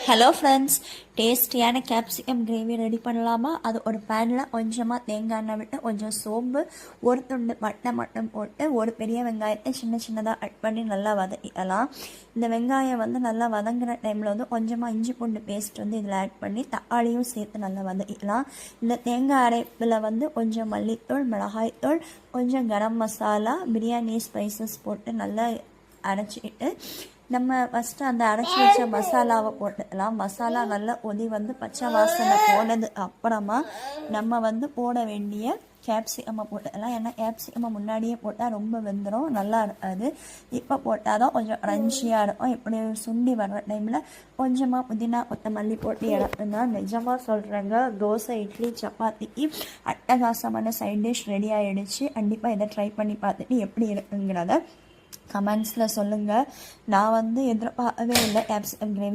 Hello friends, டேஸ்டியான capsicum gravy ready பண்ணலாமா? அது ஒரு பேனில் கொஞ்சமாக தேங்காய் எண்ணெய் விட்டு கொஞ்சம் சோம்பு, ஒரு துண்டு பட்டை மட்டும் போட்டு ஒரு பெரிய வெங்காயத்தை சின்ன சின்னதாக கட் பண்ணி நல்லா வதக்கிக்கலாம். இந்த வெங்காயம் நல்லா வதங்குற டைமில் கொஞ்சமாக இஞ்சி பூண்டு பேஸ்ட் இதில் ஆட் பண்ணி தக்காளியும் சேர்த்து நல்லா வதக்கிக்கலாம். இந்த தேங்காய் அரைப்பில் கொஞ்சம் மல்லித்தூள், மிளகாய்த்தூள், கொஞ்சம் கரம் மசாலா, பிரியாணி ஸ்பைசஸ் போட்டு நல்லா அரைச்சிக்கிட்டு நம்ம ஃபஸ்ட்டு அந்த அரைச்சி வச்ச மசாலாவை போட்டுக்கலாம். மசாலா நல்லா பச்சை வாசனை போனது அப்புறமா நம்ம போட வேண்டிய கேப்சிகம்மை போட்டுக்கலாம். ஏன்னா கேப்சிகம்மை முன்னாடியே போட்டால் ரொம்ப வெந்துடும், நல்லா இருக்காது. இப்போ போட்டால் தான் கொஞ்சம் க்ரன்ச்சியாக இருக்கும். இப்படி சுண்டி வர்ற டைமில் கொஞ்சமாக புதினா கொத்தமல்லி போட்டு இறக்குனா நிஜமாக சொல்கிறேங்க, தோசை, இட்லி, சப்பாத்திக்கு அட்டகாசமான சைட் டிஷ் ரெடி ஆகிடுச்சு. கண்டிப்பாக இதை ட்ரை பண்ணி பார்த்துட்டு எப்படி இருக்குங்கிறத கமெண்ட்ஸில் சொல்லுங்கள். நான் எதிர்பார்க்கவே இல்லை கேப்சிகம் கிரேவி